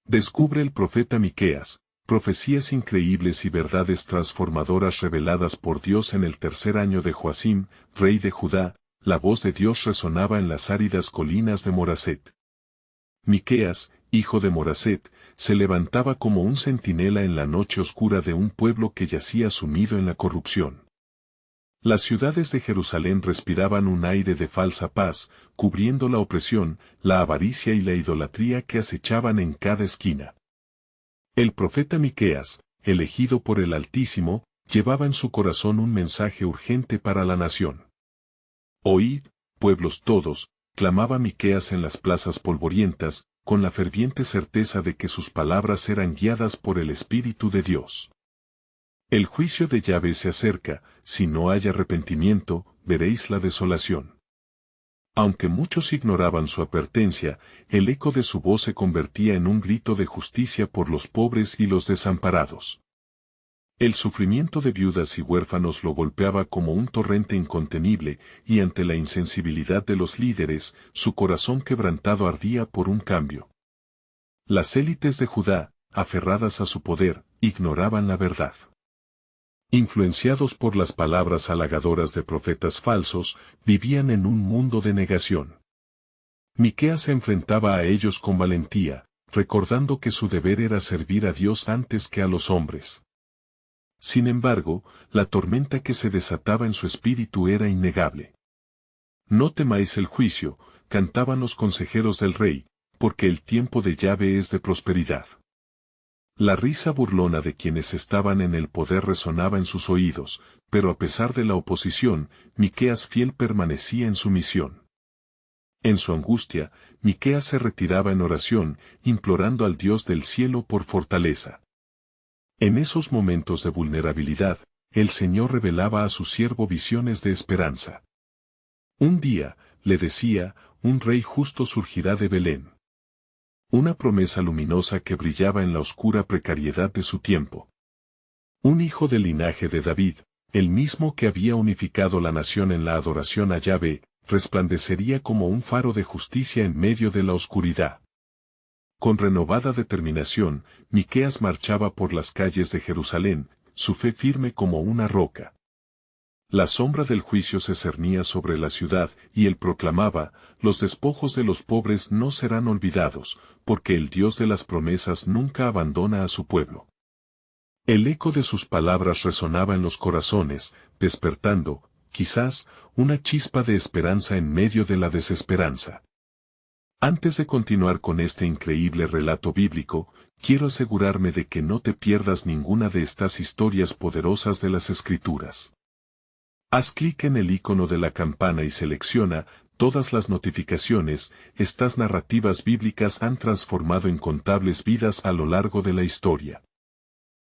Descubre el profeta Miqueas, profecías increíbles y verdades transformadoras reveladas por Dios en el tercer año de Joacim, rey de Judá. La voz de Dios resonaba en las áridas colinas de Moraset. Miqueas, hijo de Moraset, se levantaba como un centinela en la noche oscura de un pueblo que yacía sumido en la corrupción. Las ciudades de Jerusalén respiraban un aire de falsa paz, cubriendo la opresión, la avaricia y la idolatría que acechaban en cada esquina. El profeta Miqueas, elegido por el Altísimo, llevaba en su corazón un mensaje urgente para la nación. Oíd, pueblos todos, clamaba Miqueas en las plazas polvorientas, con la ferviente certeza de que sus palabras eran guiadas por el Espíritu de Dios. El juicio de Yahvé se acerca, si no hay arrepentimiento, veréis la desolación. Aunque muchos ignoraban su advertencia, el eco de su voz se convertía en un grito de justicia por los pobres y los desamparados. El sufrimiento de viudas y huérfanos lo golpeaba como un torrente incontenible, y ante la insensibilidad de los líderes, su corazón quebrantado ardía por un cambio. Las élites de Judá, aferradas a su poder, ignoraban la verdad. Influenciados por las palabras halagadoras de profetas falsos, vivían en un mundo de negación. Miqueas se enfrentaba a ellos con valentía, recordando que su deber era servir a Dios antes que a los hombres. Sin embargo, la tormenta que se desataba en su espíritu era innegable. No temáis el juicio, cantaban los consejeros del rey, porque el tiempo de Yahvé es de prosperidad. La risa burlona de quienes estaban en el poder resonaba en sus oídos, pero a pesar de la oposición, Miqueas fiel permanecía en su misión. En su angustia, Miqueas se retiraba en oración, implorando al Dios del cielo por fortaleza. En esos momentos de vulnerabilidad, el Señor revelaba a su siervo visiones de esperanza. Un día, le decía, un rey justo surgirá de Belén. Una promesa luminosa que brillaba en la oscura precariedad de su tiempo. Un hijo del linaje de David, el mismo que había unificado la nación en la adoración a Yahvé, resplandecería como un faro de justicia en medio de la oscuridad. Con renovada determinación, Miqueas marchaba por las calles de Jerusalén, su fe firme como una roca. La sombra del juicio se cernía sobre la ciudad, y él proclamaba, los despojos de los pobres no serán olvidados, porque el Dios de las promesas nunca abandona a su pueblo. El eco de sus palabras resonaba en los corazones, despertando, quizás, una chispa de esperanza en medio de la desesperanza. Antes de continuar con este increíble relato bíblico, quiero asegurarme de que no te pierdas ninguna de estas historias poderosas de las Escrituras. Haz clic en el icono de la campana y selecciona todas las notificaciones. Estas narrativas bíblicas han transformado incontables vidas a lo largo de la historia.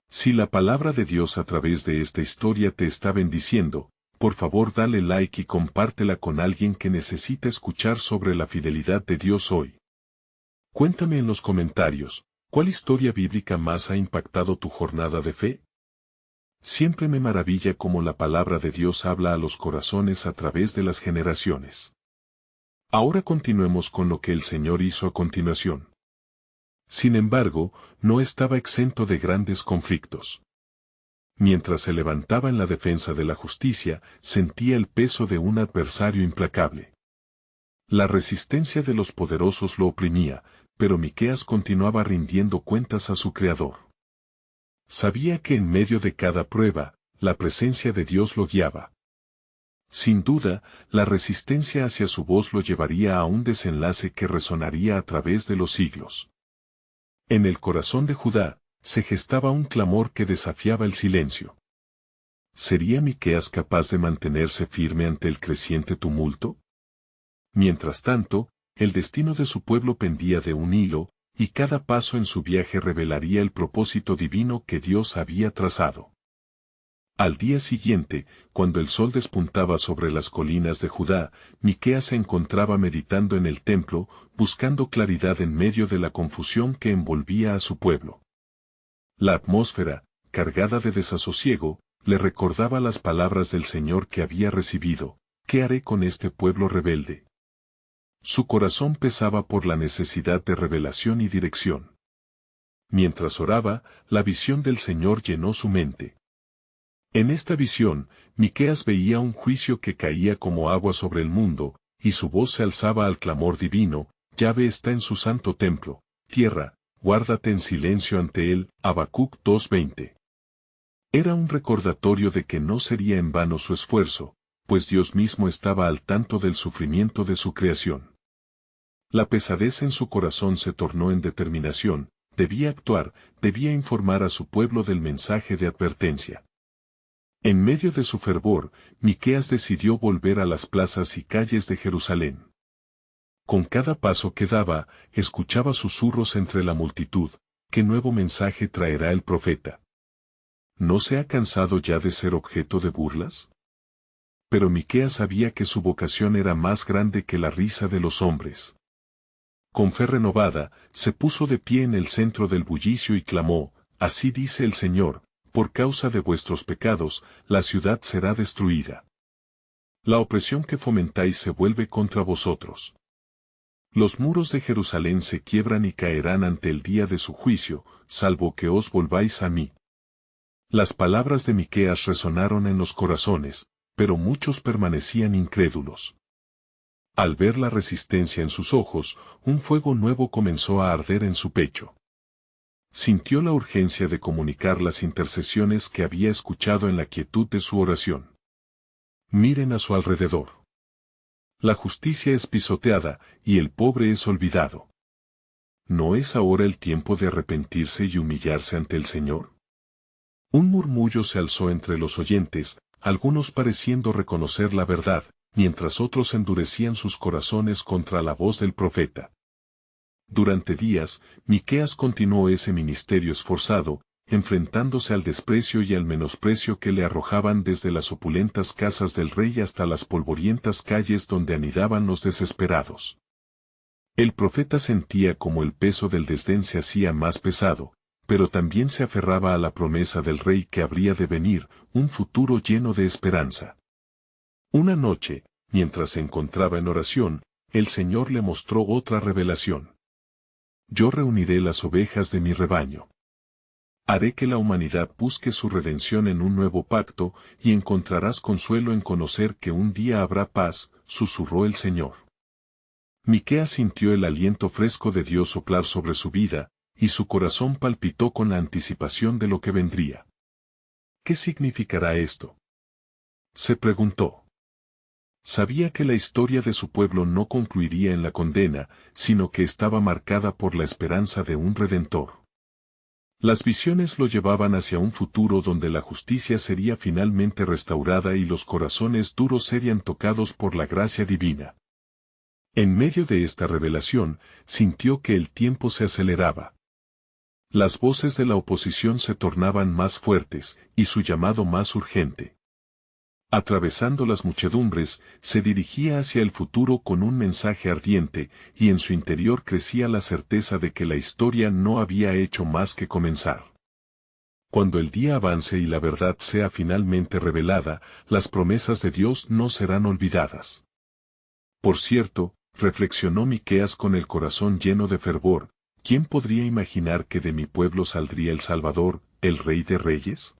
Si la palabra de Dios a través de esta historia te está bendiciendo, por favor dale like y compártela con alguien que necesita escuchar sobre la fidelidad de Dios hoy. Cuéntame en los comentarios, ¿cuál historia bíblica más ha impactado tu jornada de fe? Siempre me maravilla cómo la palabra de Dios habla a los corazones a través de las generaciones. Ahora continuemos con lo que el Señor hizo a continuación. Sin embargo, no estaba exento de grandes conflictos. Mientras se levantaba en la defensa de la justicia, sentía el peso de un adversario implacable. La resistencia de los poderosos lo oprimía, pero Miqueas continuaba rindiendo cuentas a su Creador. Sabía que en medio de cada prueba, la presencia de Dios lo guiaba. Sin duda, la resistencia hacia su voz lo llevaría a un desenlace que resonaría a través de los siglos. En el corazón de Judá, se gestaba un clamor que desafiaba el silencio. ¿Sería Miqueas capaz de mantenerse firme ante el creciente tumulto? Mientras tanto, el destino de su pueblo pendía de un hilo, y cada paso en su viaje revelaría el propósito divino que Dios había trazado. Al día siguiente, cuando el sol despuntaba sobre las colinas de Judá, Miqueas se encontraba meditando en el templo, buscando claridad en medio de la confusión que envolvía a su pueblo. La atmósfera, cargada de desasosiego, le recordaba las palabras del Señor que había recibido: ¿qué haré con este pueblo rebelde? Su corazón pesaba por la necesidad de revelación y dirección. Mientras oraba, la visión del Señor llenó su mente. En esta visión, Miqueas veía un juicio que caía como agua sobre el mundo, y su voz se alzaba al clamor divino: Yahvé está en su santo templo, tierra, guárdate en silencio ante él. Habacuc 2:20. Era un recordatorio de que no sería en vano su esfuerzo, pues Dios mismo estaba al tanto del sufrimiento de su creación. La pesadez en su corazón se tornó en determinación: debía actuar, debía informar a su pueblo del mensaje de advertencia. En medio de su fervor, Miqueas decidió volver a las plazas y calles de Jerusalén. Con cada paso que daba, escuchaba susurros entre la multitud: ¿qué nuevo mensaje traerá el profeta? ¿No se ha cansado ya de ser objeto de burlas? Pero Miqueas sabía que su vocación era más grande que la risa de los hombres. Con fe renovada, se puso de pie en el centro del bullicio y clamó: Así dice el Señor, por causa de vuestros pecados, la ciudad será destruida. La opresión que fomentáis se vuelve contra vosotros. Los muros de Jerusalén se quiebran y caerán ante el día de su juicio, salvo que os volváis a mí. Las palabras de Miqueas resonaron en los corazones, pero muchos permanecían incrédulos. Al ver la resistencia en sus ojos, un fuego nuevo comenzó a arder en su pecho. Sintió la urgencia de comunicar las intercesiones que había escuchado en la quietud de su oración. Miren a su alrededor. La justicia es pisoteada, y el pobre es olvidado. ¿No es ahora el tiempo de arrepentirse y humillarse ante el Señor? Un murmullo se alzó entre los oyentes, algunos pareciendo reconocer la verdad, mientras otros endurecían sus corazones contra la voz del profeta. Durante días, Miqueas continuó ese ministerio esforzado, enfrentándose al desprecio y al menosprecio que le arrojaban desde las opulentas casas del rey hasta las polvorientas calles donde anidaban los desesperados. El profeta sentía como el peso del desdén se hacía más pesado, pero también se aferraba a la promesa del rey que habría de venir, un futuro lleno de esperanza. Una noche, mientras se encontraba en oración, el Señor le mostró otra revelación. Yo reuniré las ovejas de mi rebaño. Haré que la humanidad busque su redención en un nuevo pacto, y encontrarás consuelo en conocer que un día habrá paz, susurró el Señor. Miqueas sintió el aliento fresco de Dios soplar sobre su vida, y su corazón palpitó con la anticipación de lo que vendría. ¿Qué significará esto?, se preguntó. Sabía que la historia de su pueblo no concluiría en la condena, sino que estaba marcada por la esperanza de un Redentor. Las visiones lo llevaban hacia un futuro donde la justicia sería finalmente restaurada y los corazones duros serían tocados por la gracia divina. En medio de esta revelación, sintió que el tiempo se aceleraba. Las voces de la oposición se tornaban más fuertes, y su llamado más urgente. Atravesando las muchedumbres, se dirigía hacia el futuro con un mensaje ardiente, y en su interior crecía la certeza de que la historia no había hecho más que comenzar. Cuando el día avance y la verdad sea finalmente revelada, las promesas de Dios no serán olvidadas. Por cierto, reflexionó Miqueas con el corazón lleno de fervor, ¿quién podría imaginar que de mi pueblo saldría el Salvador, el Rey de Reyes?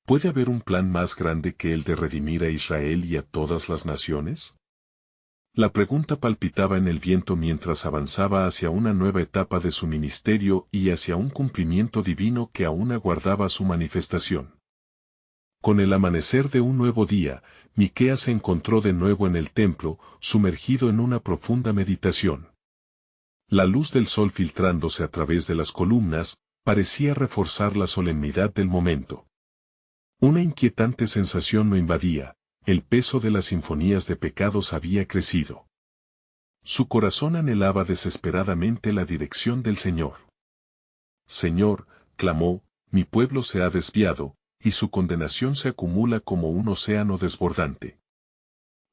¿Puede haber un plan más grande que el de redimir a Israel y a todas las naciones? La pregunta palpitaba en el viento mientras avanzaba hacia una nueva etapa de su ministerio y hacia un cumplimiento divino que aún aguardaba su manifestación. Con el amanecer de un nuevo día, Miqueas se encontró de nuevo en el templo, sumergido en una profunda meditación. La luz del sol filtrándose a través de las columnas, parecía reforzar la solemnidad del momento. Una inquietante sensación lo invadía: el peso de las sinfonías de pecados había crecido. Su corazón anhelaba desesperadamente la dirección del Señor. Señor, clamó, mi pueblo se ha desviado, y su condenación se acumula como un océano desbordante.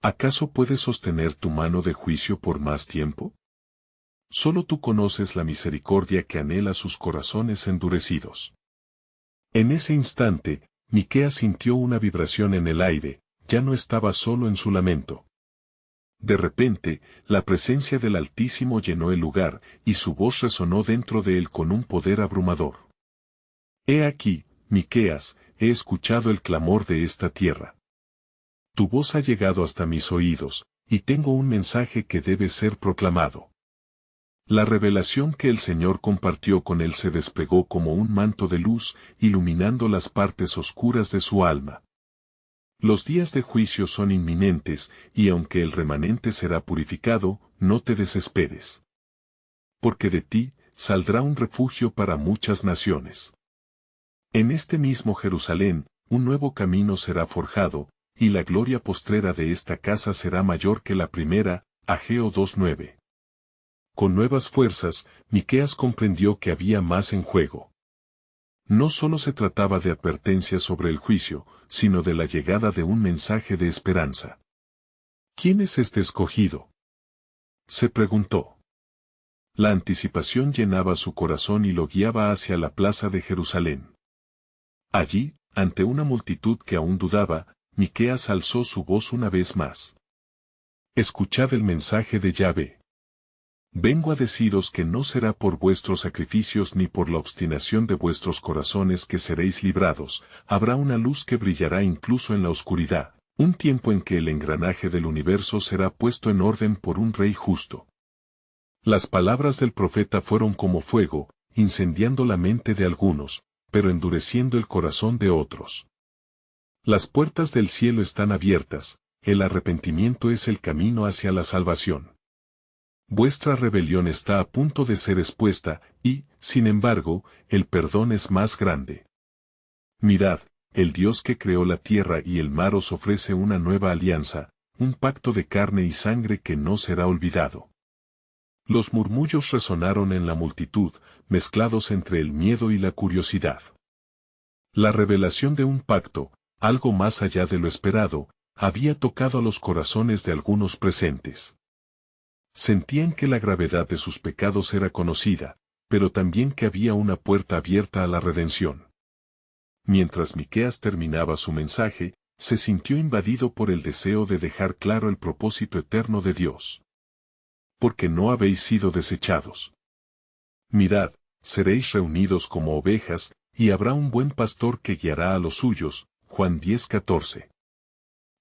¿Acaso puedes sostener tu mano de juicio por más tiempo? Solo tú conoces la misericordia que anhela sus corazones endurecidos. En ese instante, Miqueas sintió una vibración en el aire, ya no estaba solo en su lamento. De repente, la presencia del Altísimo llenó el lugar, y su voz resonó dentro de él con un poder abrumador. He aquí, Miqueas, he escuchado el clamor de esta tierra. Tu voz ha llegado hasta mis oídos, y tengo un mensaje que debe ser proclamado. La revelación que el Señor compartió con él se desplegó como un manto de luz, iluminando las partes oscuras de su alma. Los días de juicio son inminentes, y aunque el remanente será purificado, no te desesperes. Porque de ti saldrá un refugio para muchas naciones. En este mismo Jerusalén, un nuevo camino será forjado, y la gloria postrera de esta casa será mayor que la primera. Ageo 2:9. Con nuevas fuerzas, Miqueas comprendió que había más en juego. No solo se trataba de advertencias sobre el juicio, sino de la llegada de un mensaje de esperanza. ¿Quién es este escogido?, se preguntó. La anticipación llenaba su corazón y lo guiaba hacia la plaza de Jerusalén. Allí, ante una multitud que aún dudaba, Miqueas alzó su voz una vez más. Escuchad el mensaje de Yahvé. Vengo a deciros que no será por vuestros sacrificios ni por la obstinación de vuestros corazones que seréis librados, habrá una luz que brillará incluso en la oscuridad, un tiempo en que el engranaje del universo será puesto en orden por un rey justo. Las palabras del profeta fueron como fuego, incendiando la mente de algunos, pero endureciendo el corazón de otros. Las puertas del cielo están abiertas, el arrepentimiento es el camino hacia la salvación. Vuestra rebelión está a punto de ser expuesta, y, sin embargo, el perdón es más grande. Mirad, el Dios que creó la tierra y el mar os ofrece una nueva alianza, un pacto de carne y sangre que no será olvidado. Los murmullos resonaron en la multitud, mezclados entre el miedo y la curiosidad. La revelación de un pacto, algo más allá de lo esperado, había tocado a los corazones de algunos presentes. Sentían que la gravedad de sus pecados era conocida, pero también que había una puerta abierta a la redención. Mientras Miqueas terminaba su mensaje, se sintió invadido por el deseo de dejar claro el propósito eterno de Dios. Porque no habéis sido desechados. Mirad, seréis reunidos como ovejas, y habrá un buen pastor que guiará a los suyos. Juan 10:14.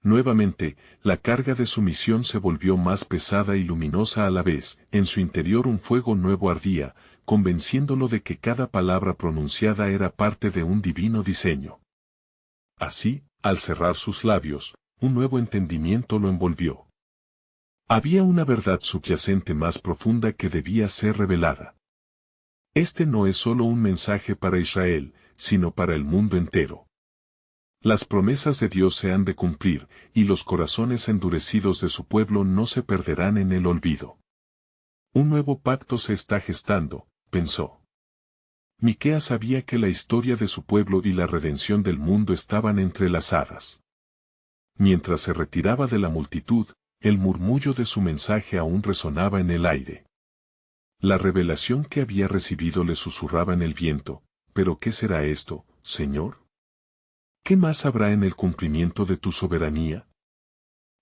Nuevamente, la carga de su misión se volvió más pesada y luminosa a la vez, en su interior un fuego nuevo ardía, convenciéndolo de que cada palabra pronunciada era parte de un divino diseño. Así, al cerrar sus labios, un nuevo entendimiento lo envolvió. Había una verdad subyacente más profunda que debía ser revelada. Este no es solo un mensaje para Israel, sino para el mundo entero. Las promesas de Dios se han de cumplir, y los corazones endurecidos de su pueblo no se perderán en el olvido. Un nuevo pacto se está gestando, pensó. Miqueas sabía que la historia de su pueblo y la redención del mundo estaban entrelazadas. Mientras se retiraba de la multitud, el murmullo de su mensaje aún resonaba en el aire. La revelación que había recibido le susurraba en el viento, ¿pero qué será esto, Señor? ¿Qué más habrá en el cumplimiento de tu soberanía?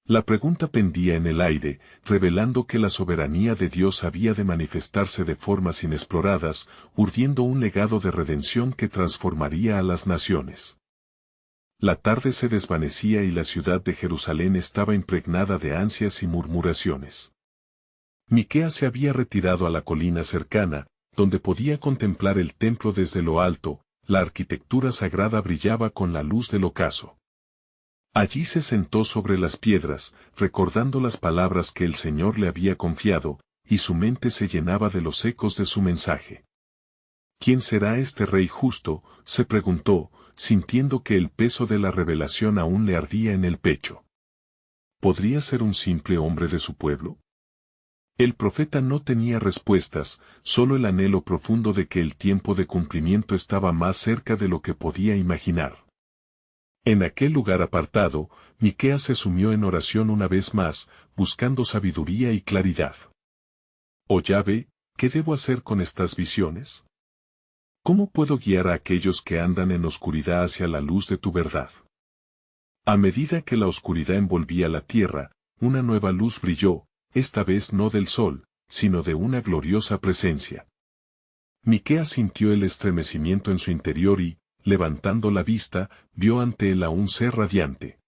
La pregunta pendía en el aire, revelando que la soberanía de Dios había de manifestarse de formas inexploradas, urdiendo un legado de redención que transformaría a las naciones. La tarde se desvanecía y la ciudad de Jerusalén estaba impregnada de ansias y murmuraciones. Miqueas se había retirado a la colina cercana, donde podía contemplar el templo desde lo alto. La arquitectura sagrada brillaba con la luz del ocaso. Allí se sentó sobre las piedras, recordando las palabras que el Señor le había confiado, y su mente se llenaba de los ecos de su mensaje. ¿Quién será este rey justo?, se preguntó, sintiendo que el peso de la revelación aún le ardía en el pecho. ¿Podría ser un simple hombre de su pueblo? El profeta no tenía respuestas, solo el anhelo profundo de que el tiempo de cumplimiento estaba más cerca de lo que podía imaginar. En aquel lugar apartado, Miqueas se sumió en oración una vez más, buscando sabiduría y claridad. Oh Yahvé, ¿qué debo hacer con estas visiones? ¿Cómo puedo guiar a aquellos que andan en oscuridad hacia la luz de tu verdad? A medida que la oscuridad envolvía la tierra, una nueva luz brilló, esta vez no del sol, sino de una gloriosa presencia. Miqueas sintió el estremecimiento en su interior y, levantando la vista, vio ante él a un ser radiante.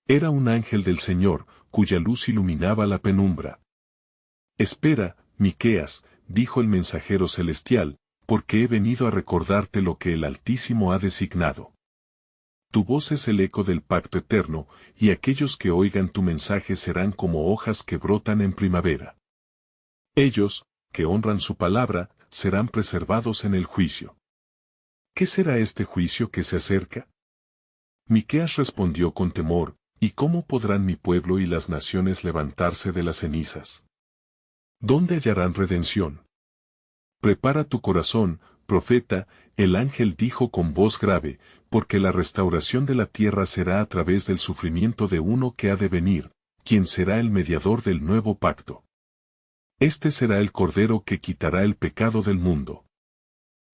Era un ángel del Señor, cuya luz iluminaba la penumbra. Espera, Miqueas, dijo el mensajero celestial, porque he venido a recordarte lo que el Altísimo ha designado. Tu voz es el eco del pacto eterno, y aquellos que oigan tu mensaje serán como hojas que brotan en primavera. Ellos, que honran su palabra, serán preservados en el juicio. ¿Qué será este juicio que se acerca? Miqueas respondió con temor, ¿y cómo podrán mi pueblo y las naciones levantarse de las cenizas? ¿Dónde hallarán redención? Prepara tu corazón, profeta, el ángel dijo con voz grave, porque la restauración de la tierra será a través del sufrimiento de uno que ha de venir, quien será el mediador del nuevo pacto. Este será el Cordero que quitará el pecado del mundo.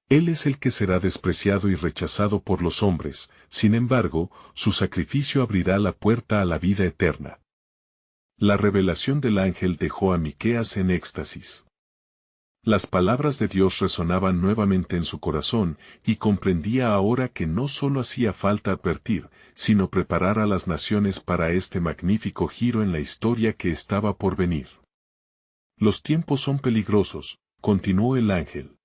Él es el que será despreciado y rechazado por los hombres, sin embargo, su sacrificio abrirá la puerta a la vida eterna. La revelación del ángel dejó a Miqueas en éxtasis. Las palabras de Dios resonaban nuevamente en su corazón, y comprendía ahora que no solo hacía falta advertir, sino preparar a las naciones para este magnífico giro en la historia que estaba por venir. Los tiempos son peligrosos, continuó el ángel.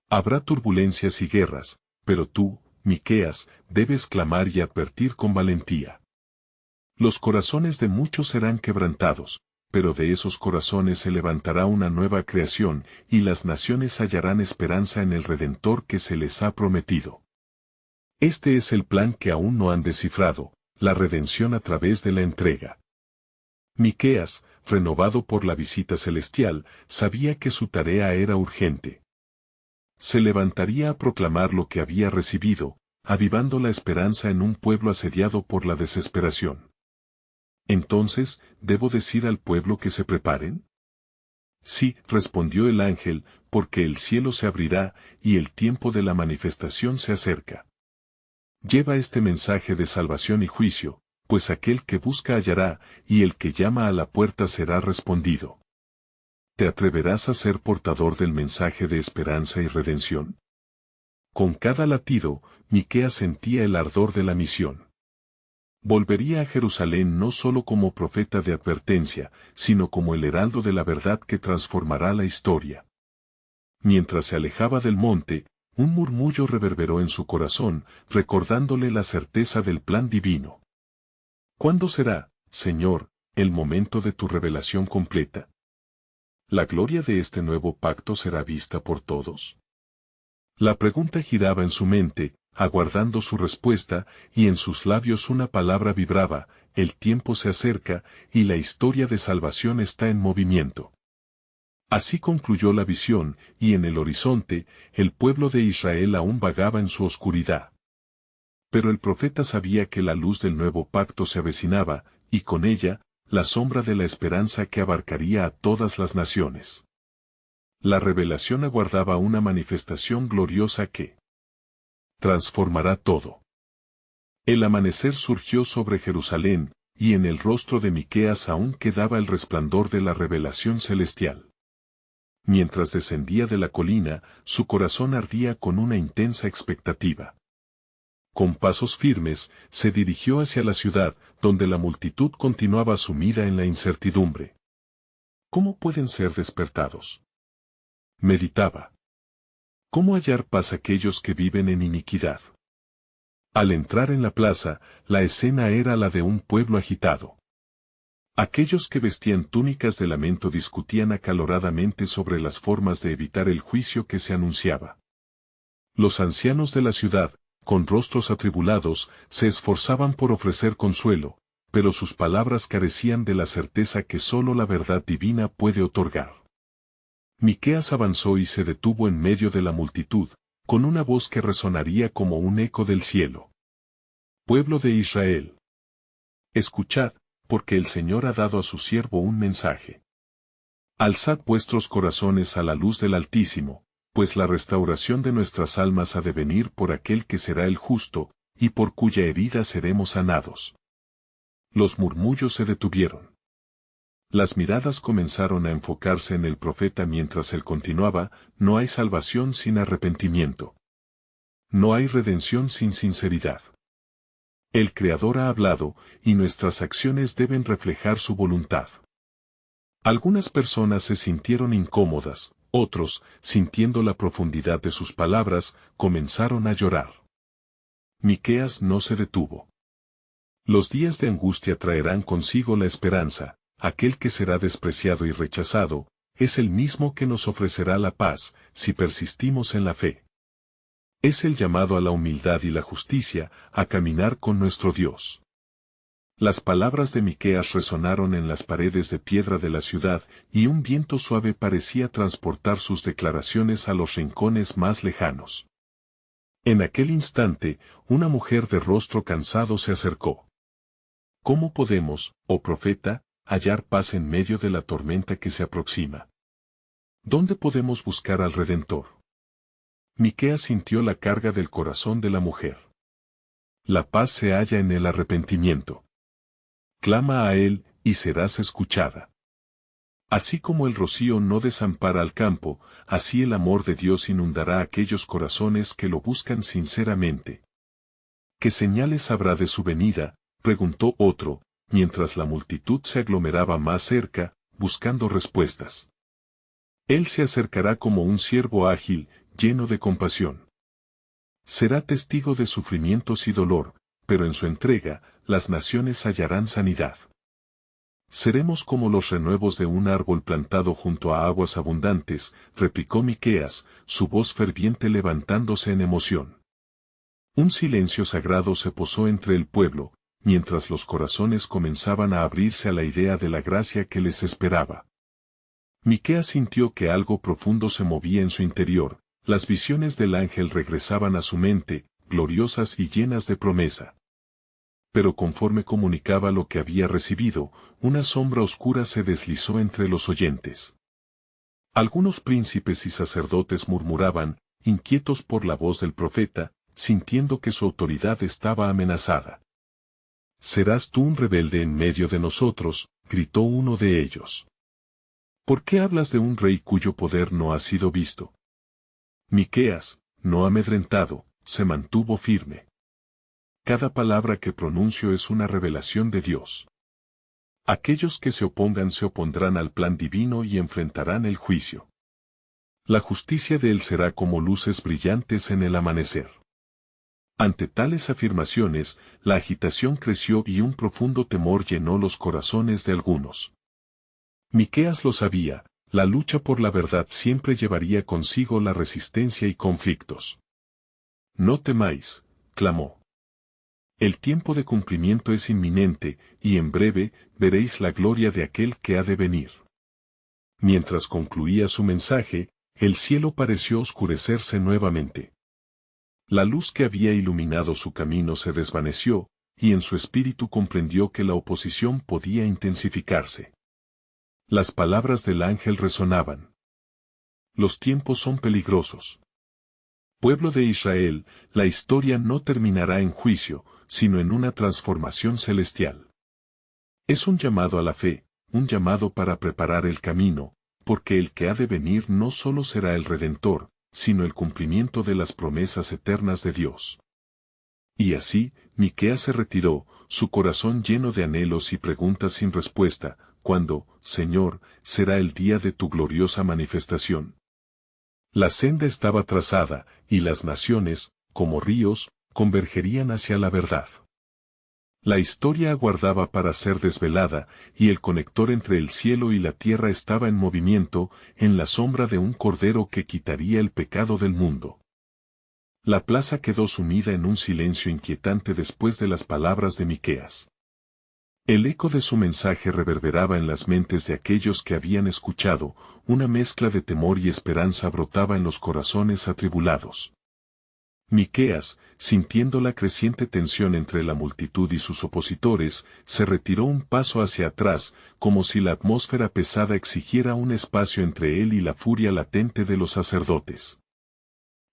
Habrá turbulencias y guerras, pero tú, Miqueas, debes clamar y advertir con valentía. Los corazones de muchos serán quebrantados, pero de esos corazones se levantará una nueva creación, y las naciones hallarán esperanza en el Redentor que se les ha prometido. Este es el plan que aún no han descifrado, la redención a través de la entrega. Miqueas, renovado por la visita celestial, sabía que su tarea era urgente. Se levantaría a proclamar lo que había recibido, avivando la esperanza en un pueblo asediado por la desesperación. Entonces, ¿debo decir al pueblo que se preparen? Sí, respondió el ángel, porque el cielo se abrirá, y el tiempo de la manifestación se acerca. Lleva este mensaje de salvación y juicio, pues aquel que busca hallará, y el que llama a la puerta será respondido. ¿Te atreverás a ser portador del mensaje de esperanza y redención? Con cada latido, Miqueas sentía el ardor de la misión. Volvería a Jerusalén no solo como profeta de advertencia, sino como el heraldo de la verdad que transformará la historia. Mientras se alejaba del monte, un murmullo reverberó en su corazón, recordándole la certeza del plan divino. ¿Cuándo será, Señor, el momento de tu revelación completa? ¿La gloria de este nuevo pacto será vista por todos? La pregunta giraba en su mente, aguardando su respuesta, y en sus labios una palabra vibraba: el tiempo se acerca, y la historia de salvación está en movimiento. Así concluyó la visión, y en el horizonte, el pueblo de Israel aún vagaba en su oscuridad. Pero el profeta sabía que la luz del nuevo pacto se avecinaba, y con ella, la sombra de la esperanza que abarcaría a todas las naciones. La revelación aguardaba una manifestación gloriosa que transformará todo. El amanecer surgió sobre Jerusalén, y en el rostro de Miqueas aún quedaba el resplandor de la revelación celestial. Mientras descendía de la colina, su corazón ardía con una intensa expectativa. Con pasos firmes, se dirigió hacia la ciudad, donde la multitud continuaba sumida en la incertidumbre. ¿Cómo pueden ser despertados? Meditaba. ¿Cómo hallar paz aquellos que viven en iniquidad? Al entrar en la plaza, la escena era la de un pueblo agitado. Aquellos que vestían túnicas de lamento discutían acaloradamente sobre las formas de evitar el juicio que se anunciaba. Los ancianos de la ciudad, con rostros atribulados, se esforzaban por ofrecer consuelo, pero sus palabras carecían de la certeza que sólo la verdad divina puede otorgar. Miqueas avanzó y se detuvo en medio de la multitud, con una voz que resonaría como un eco del cielo. Pueblo de Israel, escuchad, porque el Señor ha dado a su siervo un mensaje. Alzad vuestros corazones a la luz del Altísimo, pues la restauración de nuestras almas ha de venir por aquel que será el justo, y por cuya herida seremos sanados. Los murmullos se detuvieron. Las miradas comenzaron a enfocarse en el profeta mientras él continuaba: no hay salvación sin arrepentimiento. No hay redención sin sinceridad. El Creador ha hablado, y nuestras acciones deben reflejar su voluntad. Algunas personas se sintieron incómodas, otros, sintiendo la profundidad de sus palabras, comenzaron a llorar. Miqueas no se detuvo. Los días de angustia traerán consigo la esperanza. Aquel que será despreciado y rechazado, es el mismo que nos ofrecerá la paz, si persistimos en la fe. Es el llamado a la humildad y la justicia, a caminar con nuestro Dios. Las palabras de Miqueas resonaron en las paredes de piedra de la ciudad, y un viento suave parecía transportar sus declaraciones a los rincones más lejanos. En aquel instante, una mujer de rostro cansado se acercó. ¿Cómo podemos, oh profeta, hallar paz en medio de la tormenta que se aproxima? ¿Dónde podemos buscar al Redentor? Miqueas sintió la carga del corazón de la mujer. La paz se halla en el arrepentimiento. Clama a él, y serás escuchada. Así como el rocío no desampara al campo, así el amor de Dios inundará aquellos corazones que lo buscan sinceramente. ¿Qué señales habrá de su venida?, preguntó otro, mientras la multitud se aglomeraba más cerca, buscando respuestas. Él se acercará como un siervo ágil, lleno de compasión. Será testigo de sufrimientos y dolor, pero en su entrega, las naciones hallarán sanidad. Seremos como los renuevos de un árbol plantado junto a aguas abundantes, replicó Miqueas, su voz ferviente levantándose en emoción. Un silencio sagrado se posó entre el pueblo, mientras los corazones comenzaban a abrirse a la idea de la gracia que les esperaba. Miqueas sintió que algo profundo se movía en su interior, las visiones del ángel regresaban a su mente, gloriosas y llenas de promesa. Pero conforme comunicaba lo que había recibido, una sombra oscura se deslizó entre los oyentes. Algunos príncipes y sacerdotes murmuraban, inquietos por la voz del profeta, sintiendo que su autoridad estaba amenazada. «¿Serás tú un rebelde en medio de nosotros?», gritó uno de ellos. «¿Por qué hablas de un rey cuyo poder no ha sido visto?». Miqueas, no amedrentado, se mantuvo firme. Cada palabra que pronuncio es una revelación de Dios. Aquellos que se opongan se opondrán al plan divino y enfrentarán el juicio. La justicia de él será como luces brillantes en el amanecer. Ante tales afirmaciones, la agitación creció y un profundo temor llenó los corazones de algunos. Miqueas lo sabía, la lucha por la verdad siempre llevaría consigo la resistencia y conflictos. «No temáis», clamó. «El tiempo de cumplimiento es inminente, y en breve veréis la gloria de aquel que ha de venir». Mientras concluía su mensaje, el cielo pareció oscurecerse nuevamente. La luz que había iluminado su camino se desvaneció, y en su espíritu comprendió que la oposición podía intensificarse. Las palabras del ángel resonaban. «Los tiempos son peligrosos. Pueblo de Israel, la historia no terminará en juicio, sino en una transformación celestial». Es un llamado a la fe, un llamado para preparar el camino, porque el que ha de venir no solo será el Redentor, sino el cumplimiento de las promesas eternas de Dios. Y así, Miqueas se retiró, su corazón lleno de anhelos y preguntas sin respuesta: ¿cuándo, Señor, será el día de tu gloriosa manifestación? La senda estaba trazada, y las naciones, como ríos, convergerían hacia la verdad. La historia aguardaba para ser desvelada, y el conector entre el cielo y la tierra estaba en movimiento, en la sombra de un cordero que quitaría el pecado del mundo. La plaza quedó sumida en un silencio inquietante después de las palabras de Miqueas. El eco de su mensaje reverberaba en las mentes de aquellos que habían escuchado, una mezcla de temor y esperanza brotaba en los corazones atribulados. Miqueas, sintiendo la creciente tensión entre la multitud y sus opositores, se retiró un paso hacia atrás, como si la atmósfera pesada exigiera un espacio entre él y la furia latente de los sacerdotes.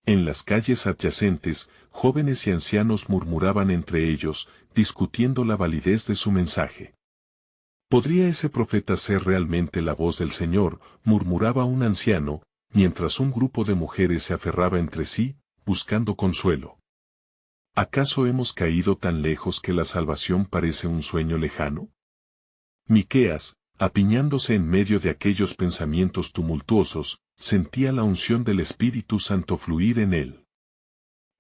En las calles adyacentes, jóvenes y ancianos murmuraban entre ellos, discutiendo la validez de su mensaje. ¿Podría ese profeta ser realmente la voz del Señor?, murmuraba un anciano, mientras un grupo de mujeres se aferraba entre sí, buscando consuelo. ¿Acaso hemos caído tan lejos que la salvación parece un sueño lejano? Miqueas, apiñándose en medio de aquellos pensamientos tumultuosos, sentía la unción del Espíritu Santo fluir en él.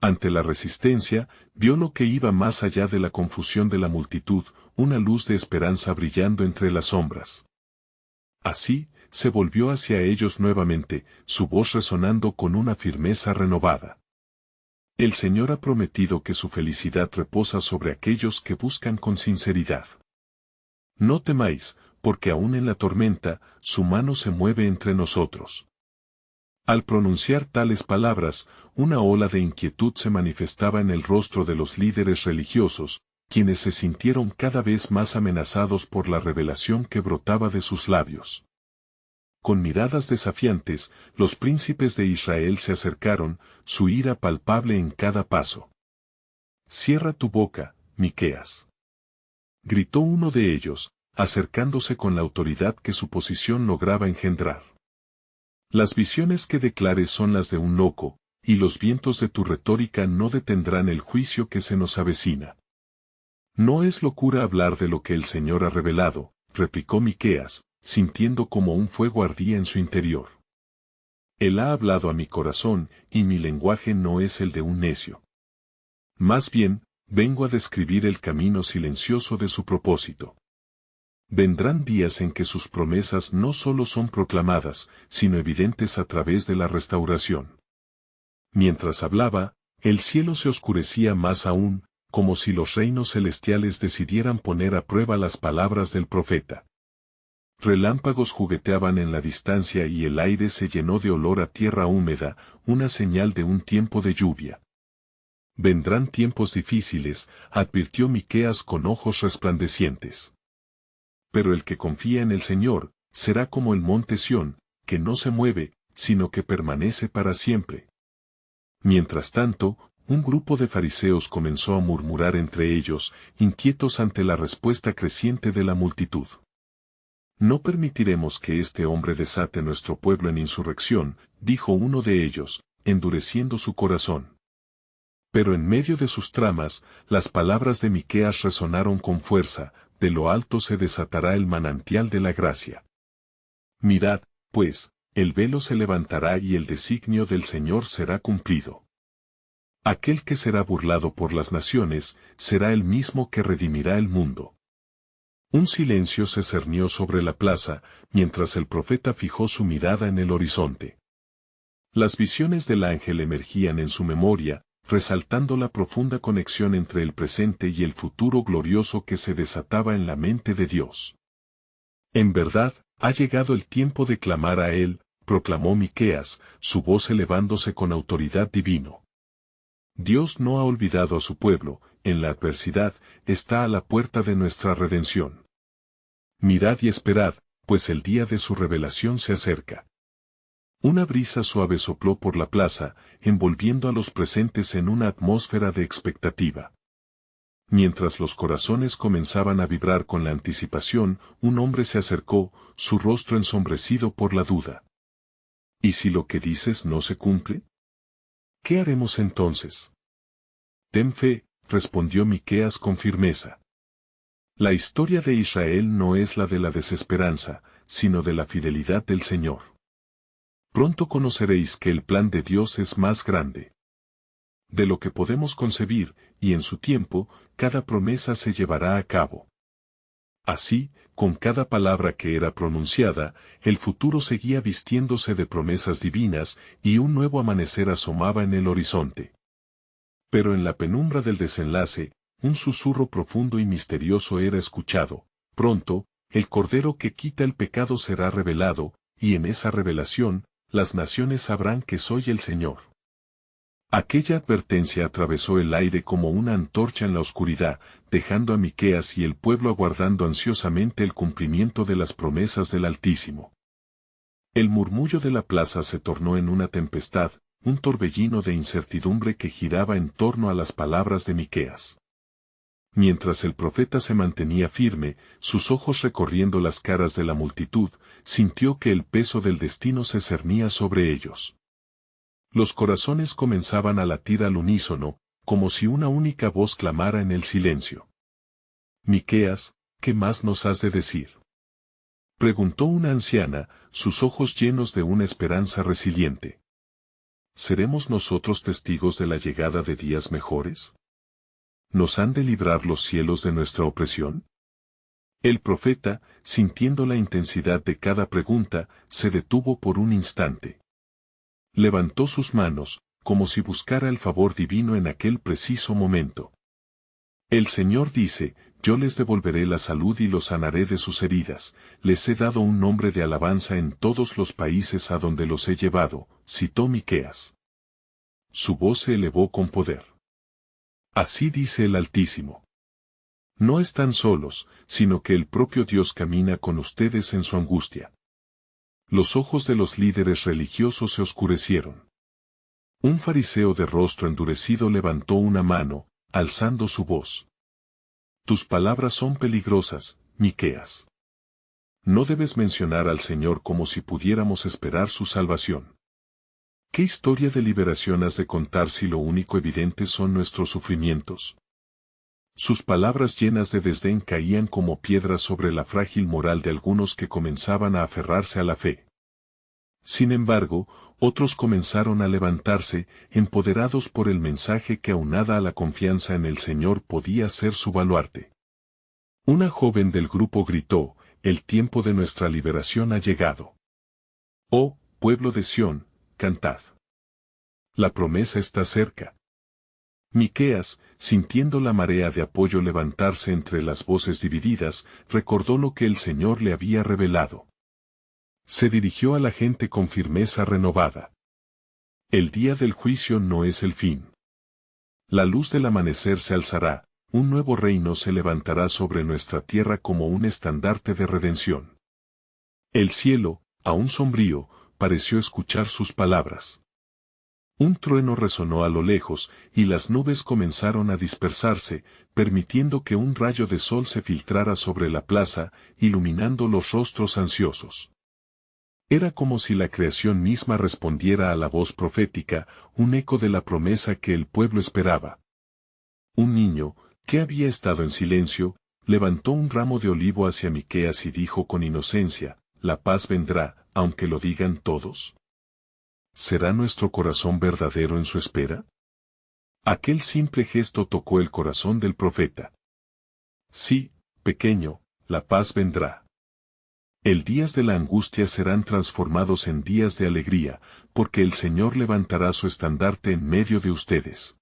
Ante la resistencia, vio lo que iba más allá de la confusión de la multitud, una luz de esperanza brillando entre las sombras. Así, se volvió hacia ellos nuevamente, su voz resonando con una firmeza renovada. El Señor ha prometido que su felicidad reposa sobre aquellos que buscan con sinceridad. No temáis, porque aún en la tormenta, su mano se mueve entre nosotros. Al pronunciar tales palabras, una ola de inquietud se manifestaba en el rostro de los líderes religiosos, quienes se sintieron cada vez más amenazados por la revelación que brotaba de sus labios. Con miradas desafiantes, los príncipes de Israel se acercaron, su ira palpable en cada paso. «Cierra tu boca, Miqueas», gritó uno de ellos, acercándose con la autoridad que su posición lograba engendrar. Las visiones que declares son las de un loco, y los vientos de tu retórica no detendrán el juicio que se nos avecina. No es locura hablar de lo que el Señor ha revelado, replicó Miqueas, sintiendo como un fuego ardía en su interior. Él ha hablado a mi corazón, y mi lenguaje no es el de un necio. Más bien, vengo a describir el camino silencioso de su propósito. Vendrán días en que sus promesas no solo son proclamadas, sino evidentes a través de la restauración. Mientras hablaba, el cielo se oscurecía más aún, como si los reinos celestiales decidieran poner a prueba las palabras del profeta. Relámpagos jugueteaban en la distancia y el aire se llenó de olor a tierra húmeda, una señal de un tiempo de lluvia. Vendrán tiempos difíciles, advirtió Miqueas con ojos resplandecientes. Pero el que confía en el Señor, será como el monte Sión, que no se mueve, sino que permanece para siempre. Mientras tanto, un grupo de fariseos comenzó a murmurar entre ellos, inquietos ante la respuesta creciente de la multitud. No permitiremos que este hombre desate nuestro pueblo en insurrección, dijo uno de ellos, endureciendo su corazón. Pero en medio de sus tramas, las palabras de Miqueas resonaron con fuerza, de lo alto se desatará el manantial de la gracia. Mirad, pues, el velo se levantará y el designio del Señor será cumplido. Aquel que será burlado por las naciones, será el mismo que redimirá el mundo. Un silencio se cernió sobre la plaza, mientras el profeta fijó su mirada en el horizonte. Las visiones del ángel emergían en su memoria, resaltando la profunda conexión entre el presente y el futuro glorioso que se desataba en la mente de Dios. En verdad, ha llegado el tiempo de clamar a Él, proclamó Miqueas, su voz elevándose con autoridad divino. Dios no ha olvidado a su pueblo, en la adversidad, está a la puerta de nuestra redención. Mirad y esperad, pues el día de su revelación se acerca. Una brisa suave sopló por la plaza, envolviendo a los presentes en una atmósfera de expectativa. Mientras los corazones comenzaban a vibrar con la anticipación, un hombre se acercó, su rostro ensombrecido por la duda. ¿Y si lo que dices no se cumple? ¿Qué haremos entonces? Ten fe, respondió Miqueas con firmeza. La historia de Israel no es la de la desesperanza, sino de la fidelidad del Señor. Pronto conoceréis que el plan de Dios es más grande de lo que podemos concebir, y en su tiempo, cada promesa se llevará a cabo. Así, con cada palabra que era pronunciada, el futuro seguía vistiéndose de promesas divinas, y un nuevo amanecer asomaba en el horizonte. Pero en la penumbra del desenlace, un susurro profundo y misterioso era escuchado. Pronto, el Cordero que quita el pecado será revelado, y en esa revelación, las naciones sabrán que soy el Señor. Aquella advertencia atravesó el aire como una antorcha en la oscuridad, dejando a Miqueas y el pueblo aguardando ansiosamente el cumplimiento de las promesas del Altísimo. El murmullo de la plaza se tornó en una tempestad, un torbellino de incertidumbre que giraba en torno a las palabras de Miqueas. Mientras el profeta se mantenía firme, sus ojos recorriendo las caras de la multitud, sintió que el peso del destino se cernía sobre ellos. Los corazones comenzaban a latir al unísono, como si una única voz clamara en el silencio. Miqueas, ¿qué más nos has de decir?, preguntó una anciana, sus ojos llenos de una esperanza resiliente. ¿Seremos nosotros testigos de la llegada de días mejores? ¿Nos han de librar los cielos de nuestra opresión? El profeta, sintiendo la intensidad de cada pregunta, se detuvo por un instante. Levantó sus manos, como si buscara el favor divino en aquel preciso momento. El Señor dice, yo les devolveré la salud y los sanaré de sus heridas, les he dado un nombre de alabanza en todos los países a donde los he llevado, citó Miqueas. Su voz se elevó con poder. Así dice el Altísimo. No están solos, sino que el propio Dios camina con ustedes en su angustia. Los ojos de los líderes religiosos se oscurecieron. Un fariseo de rostro endurecido levantó una mano, alzando su voz. Tus palabras son peligrosas, Miqueas. No debes mencionar al Señor como si pudiéramos esperar su salvación. ¿Qué historia de liberación has de contar si lo único evidente son nuestros sufrimientos? Sus palabras llenas de desdén caían como piedras sobre la frágil moral de algunos que comenzaban a aferrarse a la fe. Sin embargo, otros comenzaron a levantarse, empoderados por el mensaje que aunada a la confianza en el Señor podía ser su baluarte. Una joven del grupo gritó, el tiempo de nuestra liberación ha llegado. Oh, pueblo de Sión, cantad. La promesa está cerca. Miqueas, sintiendo la marea de apoyo levantarse entre las voces divididas, recordó lo que el Señor le había revelado. Se dirigió a la gente con firmeza renovada. El día del juicio no es el fin. La luz del amanecer se alzará, un nuevo reino se levantará sobre nuestra tierra como un estandarte de redención. El cielo, aún sombrío, pareció escuchar sus palabras. Un trueno resonó a lo lejos, y las nubes comenzaron a dispersarse, permitiendo que un rayo de sol se filtrara sobre la plaza, iluminando los rostros ansiosos. Era como si la creación misma respondiera a la voz profética, un eco de la promesa que el pueblo esperaba. Un niño, que había estado en silencio, levantó un ramo de olivo hacia Miqueas y dijo con inocencia, la paz vendrá, aunque lo digan todos. ¿Será nuestro corazón verdadero en su espera? Aquel simple gesto tocó el corazón del profeta. Sí, pequeño, la paz vendrá. El días de la angustia serán transformados en días de alegría, porque el Señor levantará su estandarte en medio de ustedes.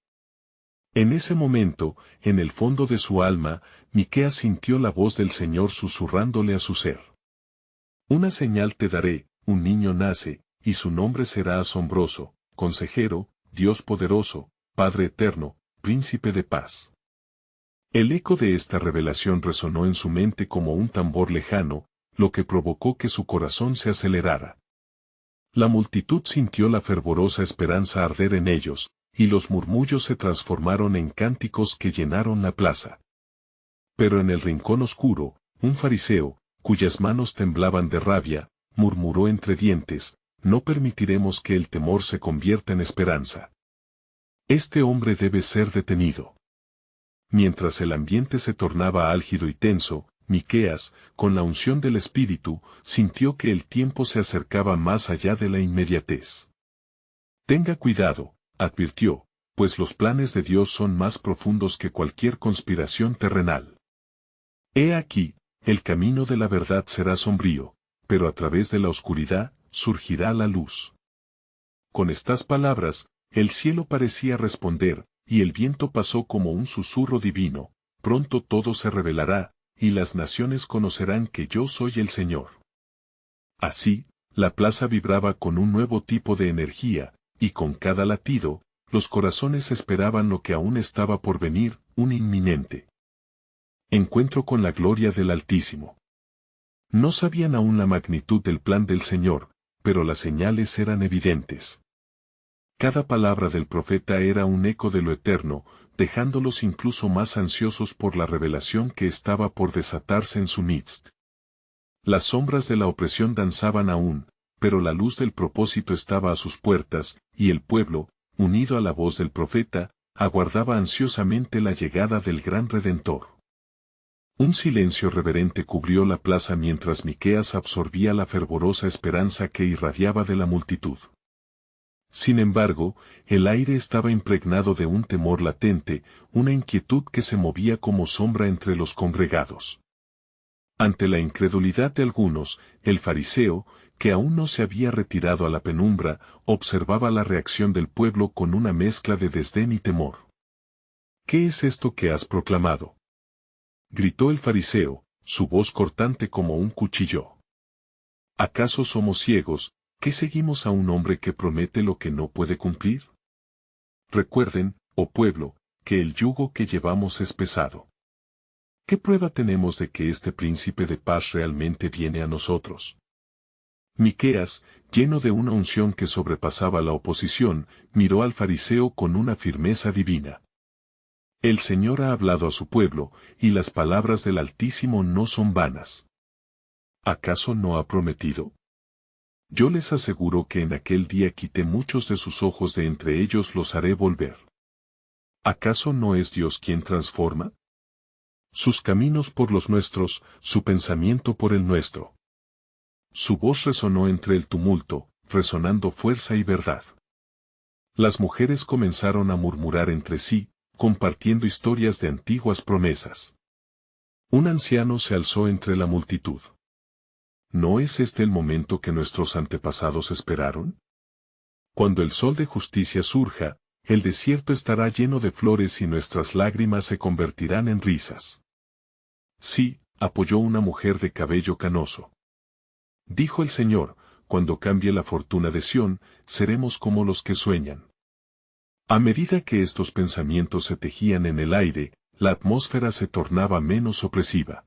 En ese momento, en el fondo de su alma, Miqueas sintió la voz del Señor susurrándole a su ser. Una señal te daré, un niño nace, y su nombre será asombroso, consejero, Dios poderoso, Padre eterno, príncipe de paz. El eco de esta revelación resonó en su mente como un tambor lejano, lo que provocó que su corazón se acelerara. La multitud sintió la fervorosa esperanza arder en ellos, y los murmullos se transformaron en cánticos que llenaron la plaza. Pero en el rincón oscuro, un fariseo, cuyas manos temblaban de rabia, murmuró entre dientes, no permitiremos que el temor se convierta en esperanza. Este hombre debe ser detenido. Mientras el ambiente se tornaba álgido y tenso, Miqueas, con la unción del Espíritu, sintió que el tiempo se acercaba más allá de la inmediatez. Tenga cuidado, advirtió, pues los planes de Dios son más profundos que cualquier conspiración terrenal. He aquí, el camino de la verdad será sombrío, pero a través de la oscuridad, surgirá la luz. Con estas palabras, el cielo parecía responder, y el viento pasó como un susurro divino, pronto todo se revelará, y las naciones conocerán que yo soy el Señor. Así, la plaza vibraba con un nuevo tipo de energía, y con cada latido, los corazones esperaban lo que aún estaba por venir, un inminente encuentro con la gloria del Altísimo. No sabían aún la magnitud del plan del Señor, pero las señales eran evidentes. Cada palabra del profeta era un eco de lo eterno, dejándolos incluso más ansiosos por la revelación que estaba por desatarse en su midst. Las sombras de la opresión danzaban aún, pero la luz del propósito estaba a sus puertas, y el pueblo, unido a la voz del profeta, aguardaba ansiosamente la llegada del gran Redentor. Un silencio reverente cubrió la plaza mientras Miqueas absorbía la fervorosa esperanza que irradiaba de la multitud. Sin embargo, el aire estaba impregnado de un temor latente, una inquietud que se movía como sombra entre los congregados. Ante la incredulidad de algunos, el fariseo, que aún no se había retirado a la penumbra, observaba la reacción del pueblo con una mezcla de desdén y temor. ¿Qué es esto que has proclamado?, gritó el fariseo, su voz cortante como un cuchillo. ¿Acaso somos ciegos, que seguimos a un hombre que promete lo que no puede cumplir? Recuerden, oh pueblo, que el yugo que llevamos es pesado. ¿Qué prueba tenemos de que este príncipe de paz realmente viene a nosotros? Miqueas, lleno de una unción que sobrepasaba la oposición, miró al fariseo con una firmeza divina. El Señor ha hablado a su pueblo, y las palabras del Altísimo no son vanas. ¿Acaso no ha prometido? Yo les aseguro que en aquel día quité muchos de sus ojos de entre ellos los haré volver. ¿Acaso no es Dios quien transforma? Sus caminos por los nuestros, su pensamiento por el nuestro. Su voz resonó entre el tumulto, resonando fuerza y verdad. Las mujeres comenzaron a murmurar entre sí, compartiendo historias de antiguas promesas. Un anciano se alzó entre la multitud. ¿No es este el momento que nuestros antepasados esperaron? Cuando el sol de justicia surja, el desierto estará lleno de flores y nuestras lágrimas se convertirán en risas. Sí, apoyó una mujer de cabello canoso. Dijo el Señor, cuando cambie la fortuna de Sión, seremos como los que sueñan. A medida que estos pensamientos se tejían en el aire, la atmósfera se tornaba menos opresiva.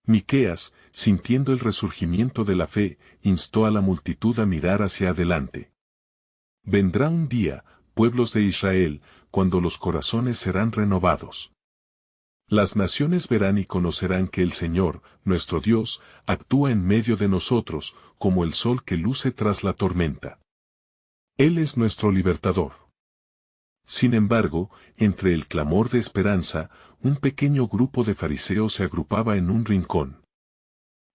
Miqueas, sintiendo el resurgimiento de la fe, instó a la multitud a mirar hacia adelante. Vendrá un día, pueblos de Israel, cuando los corazones serán renovados. Las naciones verán y conocerán que el Señor, nuestro Dios, actúa en medio de nosotros, como el sol que luce tras la tormenta. Él es nuestro libertador. Sin embargo, entre el clamor de esperanza, un pequeño grupo de fariseos se agrupaba en un rincón.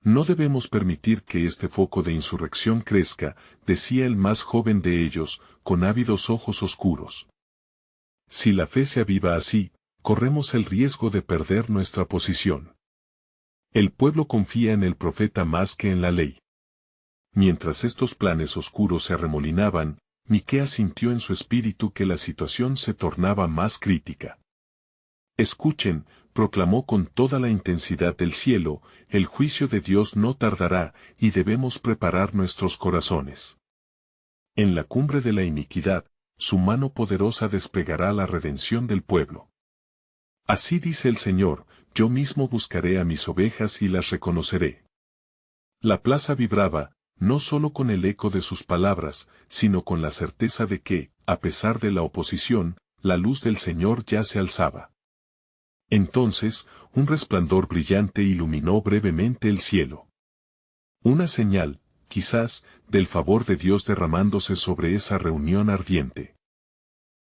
No debemos permitir que este foco de insurrección crezca, decía el más joven de ellos, con ávidos ojos oscuros. Si la fe se aviva así, corremos el riesgo de perder nuestra posición. El pueblo confía en el profeta más que en la ley. Mientras estos planes oscuros se arremolinaban, Miqueas sintió en su espíritu que la situación se tornaba más crítica. Escuchen, proclamó con toda la intensidad del cielo, el juicio de Dios no tardará, y debemos preparar nuestros corazones. En la cumbre de la iniquidad, su mano poderosa desplegará la redención del pueblo. Así dice el Señor, yo mismo buscaré a mis ovejas y las reconoceré. La plaza vibraba, no solo con el eco de sus palabras, sino con la certeza de que, a pesar de la oposición, la luz del Señor ya se alzaba. Entonces, un resplandor brillante iluminó brevemente el cielo. Una señal, quizás, del favor de Dios derramándose sobre esa reunión ardiente.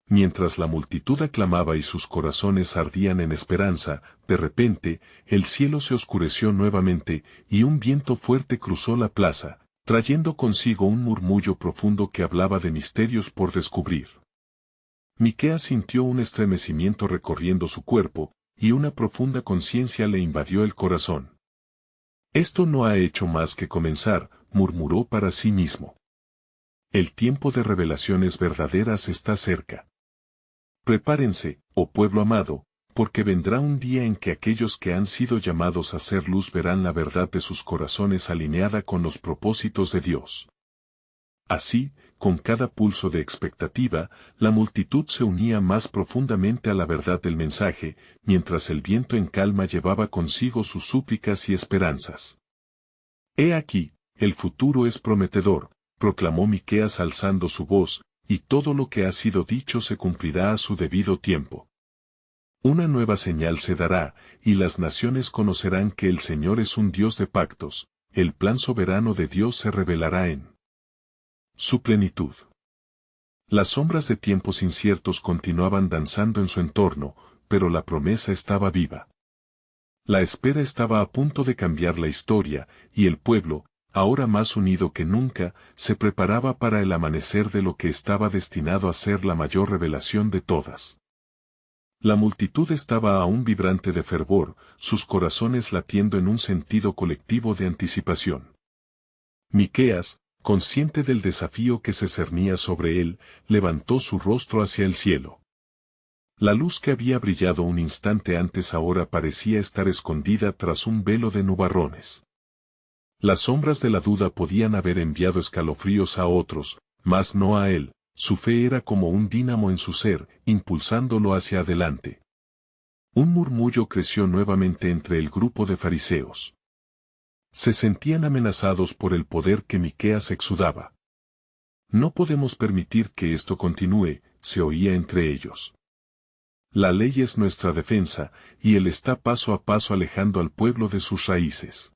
Mientras la multitud aclamaba y sus corazones ardían en esperanza, de repente, el cielo se oscureció nuevamente, y un viento fuerte cruzó la plaza, trayendo consigo un murmullo profundo que hablaba de misterios por descubrir. Miqueas sintió un estremecimiento recorriendo su cuerpo, y una profunda conciencia le invadió el corazón. Esto no ha hecho más que comenzar, murmuró para sí mismo. El tiempo de revelaciones verdaderas está cerca. Prepárense, oh pueblo amado, porque vendrá un día en que aquellos que han sido llamados a ser luz verán la verdad de sus corazones alineada con los propósitos de Dios. Así, con cada pulso de expectativa, la multitud se unía más profundamente a la verdad del mensaje, mientras el viento en calma llevaba consigo sus súplicas y esperanzas. He aquí, el futuro es prometedor, proclamó Miqueas alzando su voz, y todo lo que ha sido dicho se cumplirá a su debido tiempo. Una nueva señal se dará, y las naciones conocerán que el Señor es un Dios de pactos, el plan soberano de Dios se revelará en su plenitud. Las sombras de tiempos inciertos continuaban danzando en su entorno, pero la promesa estaba viva. La espera estaba a punto de cambiar la historia, y el pueblo, ahora más unido que nunca, se preparaba para el amanecer de lo que estaba destinado a ser la mayor revelación de todas. La multitud estaba aún vibrante de fervor, sus corazones latiendo en un sentido colectivo de anticipación. Miqueas, consciente del desafío que se cernía sobre él, levantó su rostro hacia el cielo. La luz que había brillado un instante antes ahora parecía estar escondida tras un velo de nubarrones. Las sombras de la duda podían haber enviado escalofríos a otros, mas no a él. Su fe era como un dínamo en su ser, impulsándolo hacia adelante. Un murmullo creció nuevamente entre el grupo de fariseos. Se sentían amenazados por el poder que Miqueas exudaba. No podemos permitir que esto continúe, se oía entre ellos. La ley es nuestra defensa, y él está paso a paso alejando al pueblo de sus raíces.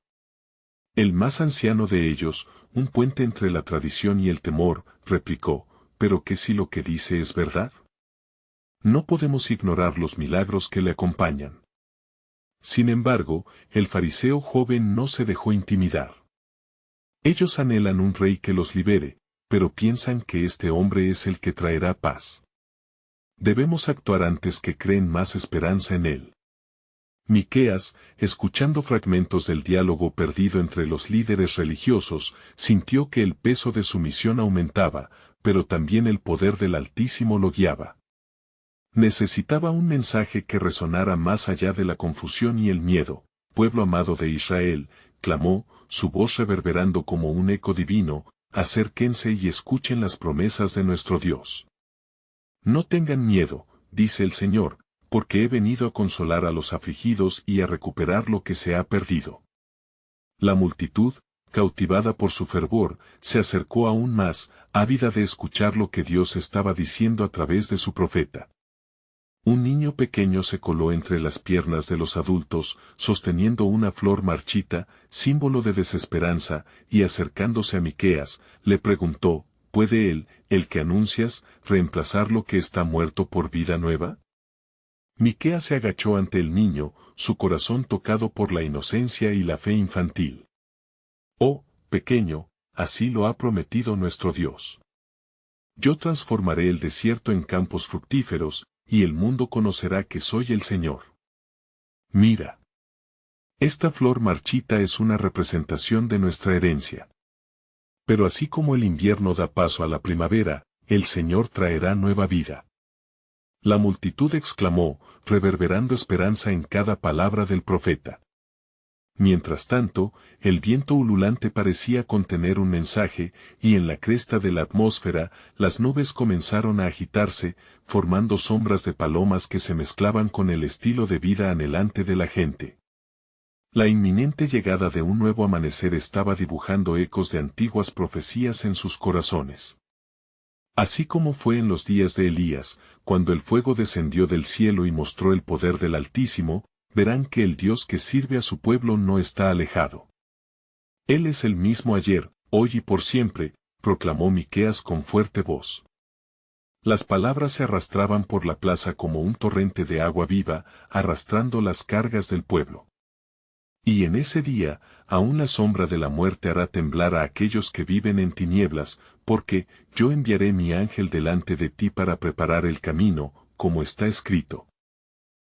El más anciano de ellos, un puente entre la tradición y el temor, replicó: ¿pero qué si lo que dice es verdad? No podemos ignorar los milagros que le acompañan. Sin embargo, el fariseo joven no se dejó intimidar. Ellos anhelan un rey que los libere, pero piensan que este hombre es el que traerá paz. Debemos actuar antes que creen más esperanza en él. Miqueas, escuchando fragmentos del diálogo perdido entre los líderes religiosos, sintió que el peso de su misión aumentaba, pero también el poder del Altísimo lo guiaba. Necesitaba un mensaje que resonara más allá de la confusión y el miedo. Pueblo amado de Israel, clamó, su voz reverberando como un eco divino, acérquense y escuchen las promesas de nuestro Dios. No tengan miedo, dice el Señor, porque he venido a consolar a los afligidos y a recuperar lo que se ha perdido. La multitud, cautivada por su fervor, se acercó aún más, ávida de escuchar lo que Dios estaba diciendo a través de su profeta. Un niño pequeño se coló entre las piernas de los adultos, sosteniendo una flor marchita, símbolo de desesperanza, y acercándose a Miqueas, le preguntó: ¿puede él, el que anuncias, reemplazar lo que está muerto por vida nueva? Miqueas se agachó ante el niño, su corazón tocado por la inocencia y la fe infantil. Oh, pequeño, así lo ha prometido nuestro Dios. Yo transformaré el desierto en campos fructíferos, y el mundo conocerá que soy el Señor. Mira. Esta flor marchita es una representación de nuestra herencia. Pero así como el invierno da paso a la primavera, el Señor traerá nueva vida. La multitud exclamó, reverberando esperanza en cada palabra del profeta. Mientras tanto, el viento ululante parecía contener un mensaje, y en la cresta de la atmósfera, las nubes comenzaron a agitarse, formando sombras de palomas que se mezclaban con el estilo de vida anhelante de la gente. La inminente llegada de un nuevo amanecer estaba dibujando ecos de antiguas profecías en sus corazones. Así como fue en los días de Elías, cuando el fuego descendió del cielo y mostró el poder del Altísimo, verán que el Dios que sirve a su pueblo no está alejado. Él es el mismo ayer, hoy y por siempre, proclamó Miqueas con fuerte voz. Las palabras se arrastraban por la plaza como un torrente de agua viva, arrastrando las cargas del pueblo. Y en ese día, aún la sombra de la muerte hará temblar a aquellos que viven en tinieblas, porque yo enviaré mi ángel delante de ti para preparar el camino, como está escrito.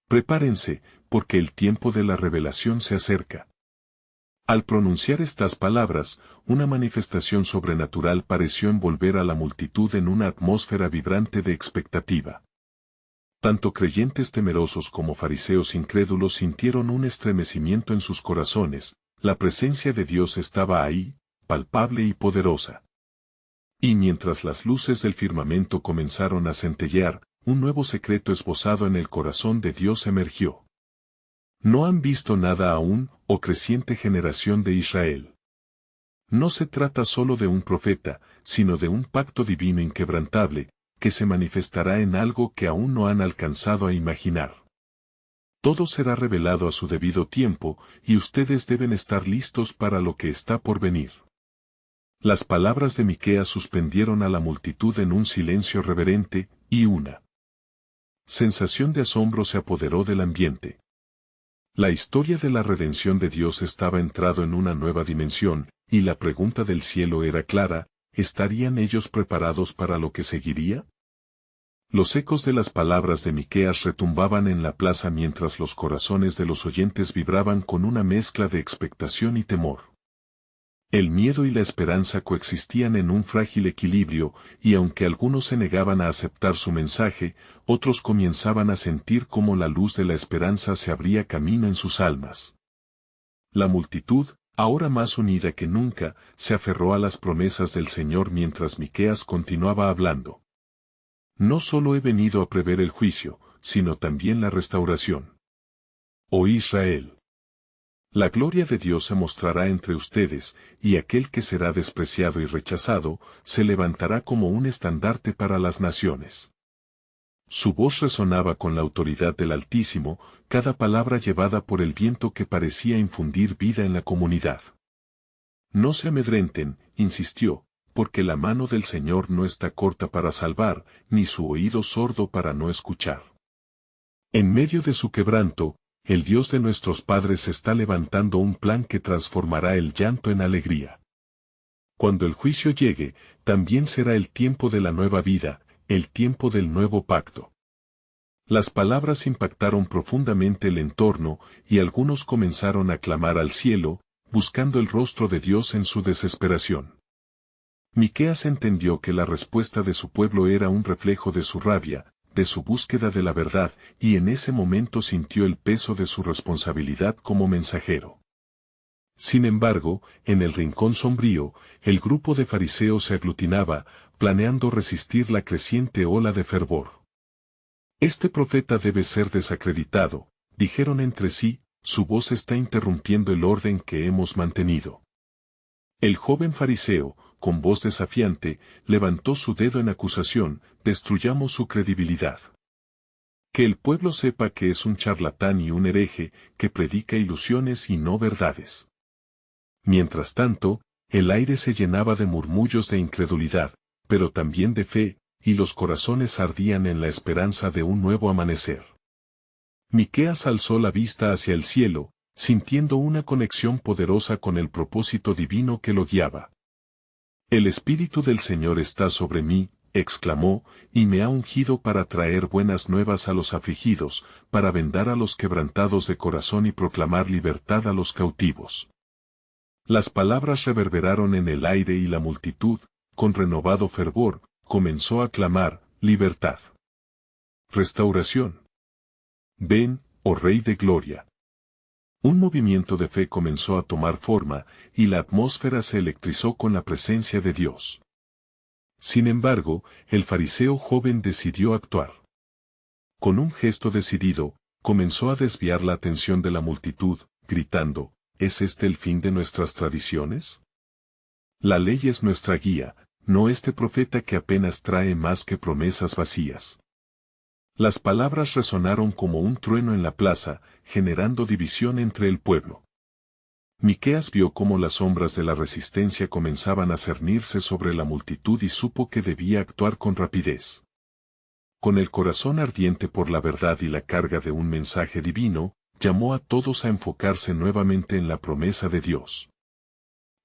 Prepárense, porque el tiempo de la revelación se acerca. Al pronunciar estas palabras, una manifestación sobrenatural pareció envolver a la multitud en una atmósfera vibrante de expectativa. Tanto creyentes temerosos como fariseos incrédulos sintieron un estremecimiento en sus corazones, la presencia de Dios estaba ahí, palpable y poderosa. Y mientras las luces del firmamento comenzaron a centellear, un nuevo secreto esbozado en el corazón de Dios emergió. No han visto nada aún, oh creciente generación de Israel. No se trata solo de un profeta, sino de un pacto divino inquebrantable, que se manifestará en algo que aún no han alcanzado a imaginar. Todo será revelado a su debido tiempo, y ustedes deben estar listos para lo que está por venir. Las palabras de Miqueas suspendieron a la multitud en un silencio reverente, y una sensación de asombro se apoderó del ambiente. La historia de la redención de Dios estaba entrado en una nueva dimensión, y la pregunta del cielo era clara: ¿estarían ellos preparados para lo que seguiría? Los ecos de las palabras de Miqueas retumbaban en la plaza mientras los corazones de los oyentes vibraban con una mezcla de expectación y temor. El miedo y la esperanza coexistían en un frágil equilibrio, y aunque algunos se negaban a aceptar su mensaje, otros comenzaban a sentir cómo la luz de la esperanza se abría camino en sus almas. La multitud, ahora más unida que nunca, se aferró a las promesas del Señor mientras Miqueas continuaba hablando. No solo he venido a prever el juicio, sino también la restauración. Oh Israel. La gloria de Dios se mostrará entre ustedes, y aquel que será despreciado y rechazado, se levantará como un estandarte para las naciones. Su voz resonaba con la autoridad del Altísimo, cada palabra llevada por el viento que parecía infundir vida en la comunidad. No se amedrenten, insistió, porque la mano del Señor no está corta para salvar, ni su oído sordo para no escuchar. En medio de su quebranto, el Dios de nuestros padres está levantando un plan que transformará el llanto en alegría. Cuando el juicio llegue, también será el tiempo de la nueva vida, el tiempo del nuevo pacto. Las palabras impactaron profundamente el entorno, y algunos comenzaron a clamar al cielo, buscando el rostro de Dios en su desesperación. Miqueas entendió que la respuesta de su pueblo era un reflejo de su rabia, de su búsqueda de la verdad, y en ese momento sintió el peso de su responsabilidad como mensajero. Sin embargo, en el rincón sombrío, el grupo de fariseos se aglutinaba, planeando resistir la creciente ola de fervor. Este profeta debe ser desacreditado, dijeron entre sí, su voz está interrumpiendo el orden que hemos mantenido. El joven fariseo, con voz desafiante, levantó su dedo en acusación: destruyamos su credibilidad. Que el pueblo sepa que es un charlatán y un hereje, que predica ilusiones y no verdades. Mientras tanto, el aire se llenaba de murmullos de incredulidad, pero también de fe, y los corazones ardían en la esperanza de un nuevo amanecer. Miqueas alzó la vista hacia el cielo, sintiendo una conexión poderosa con el propósito divino que lo guiaba. El Espíritu del Señor está sobre mí, exclamó, y me ha ungido para traer buenas nuevas a los afligidos, para vendar a los quebrantados de corazón y proclamar libertad a los cautivos. Las palabras reverberaron en el aire y la multitud, con renovado fervor, comenzó a clamar: libertad. Restauración. Ven, oh Rey de Gloria. Un movimiento de fe comenzó a tomar forma, y la atmósfera se electrizó con la presencia de Dios. Sin embargo, el fariseo joven decidió actuar. Con un gesto decidido, comenzó a desviar la atención de la multitud, gritando: ¿es este el fin de nuestras tradiciones? La ley es nuestra guía, no este profeta que apenas trae más que promesas vacías. Las palabras resonaron como un trueno en la plaza, generando división entre el pueblo. Miqueas vio cómo las sombras de la resistencia comenzaban a cernirse sobre la multitud y supo que debía actuar con rapidez. Con el corazón ardiente por la verdad y la carga de un mensaje divino, llamó a todos a enfocarse nuevamente en la promesa de Dios.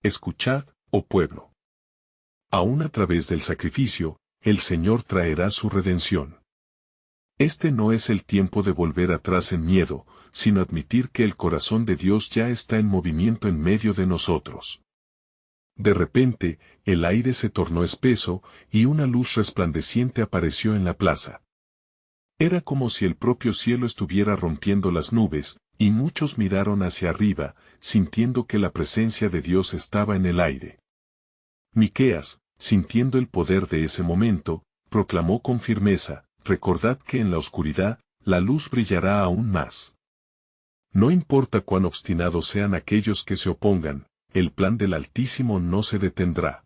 Escuchad, oh pueblo. Aún a través del sacrificio, el Señor traerá su redención. Este no es el tiempo de volver atrás en miedo, sino admitir que el corazón de Dios ya está en movimiento en medio de nosotros. De repente, el aire se tornó espeso, y una luz resplandeciente apareció en la plaza. Era como si el propio cielo estuviera rompiendo las nubes, y muchos miraron hacia arriba, sintiendo que la presencia de Dios estaba en el aire. Miqueas, sintiendo el poder de ese momento, proclamó con firmeza: recordad que en la oscuridad, la luz brillará aún más. No importa cuán obstinados sean aquellos que se opongan, el plan del Altísimo no se detendrá.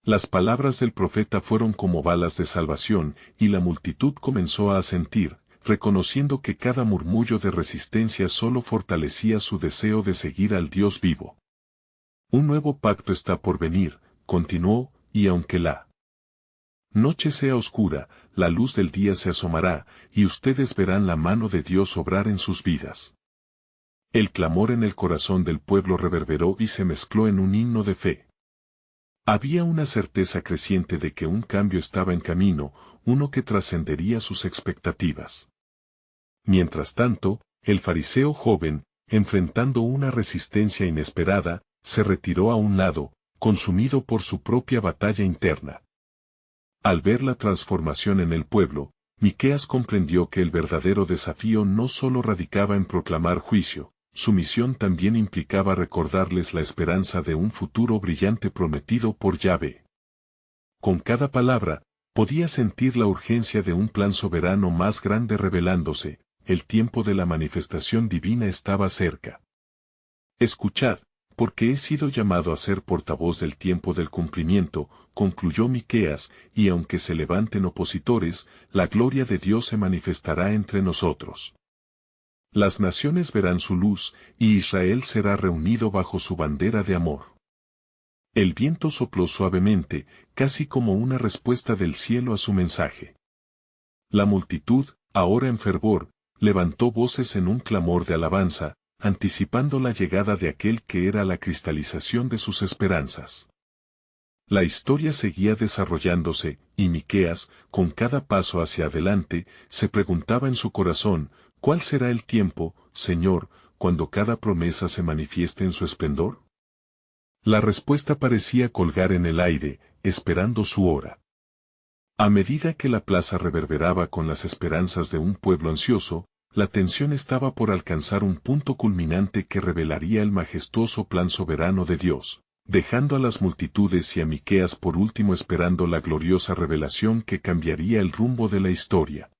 Las palabras del profeta fueron como balas de salvación, y la multitud comenzó a asentir, reconociendo que cada murmullo de resistencia solo fortalecía su deseo de seguir al Dios vivo. Un nuevo pacto está por venir, continuó, y aunque la noche sea oscura, la luz del día se asomará, y ustedes verán la mano de Dios obrar en sus vidas. El clamor en el corazón del pueblo reverberó y se mezcló en un himno de fe. Había una certeza creciente de que un cambio estaba en camino, uno que trascendería sus expectativas. Mientras tanto, el fariseo joven, enfrentando una resistencia inesperada, se retiró a un lado, consumido por su propia batalla interna. Al ver la transformación en el pueblo, Miqueas comprendió que el verdadero desafío no solo radicaba en proclamar juicio, su misión también implicaba recordarles la esperanza de un futuro brillante prometido por Yahvé. Con cada palabra, podía sentir la urgencia de un plan soberano más grande revelándose, el tiempo de la manifestación divina estaba cerca. Escuchad, porque he sido llamado a ser portavoz del tiempo del cumplimiento, concluyó Miqueas, y aunque se levanten opositores, la gloria de Dios se manifestará entre nosotros. Las naciones verán su luz, y Israel será reunido bajo su bandera de amor. El viento sopló suavemente, casi como una respuesta del cielo a su mensaje. La multitud, ahora en fervor, levantó voces en un clamor de alabanza, anticipando la llegada de aquel que era la cristalización de sus esperanzas. La historia seguía desarrollándose, y Miqueas, con cada paso hacia adelante, se preguntaba en su corazón, ¿cuál será el tiempo, Señor, cuando cada promesa se manifieste en su esplendor? La respuesta parecía colgar en el aire, esperando su hora. A medida que la plaza reverberaba con las esperanzas de un pueblo ansioso, la tensión estaba por alcanzar un punto culminante que revelaría el majestuoso plan soberano de Dios, dejando a las multitudes y a Miqueas por último esperando la gloriosa revelación que cambiaría el rumbo de la historia.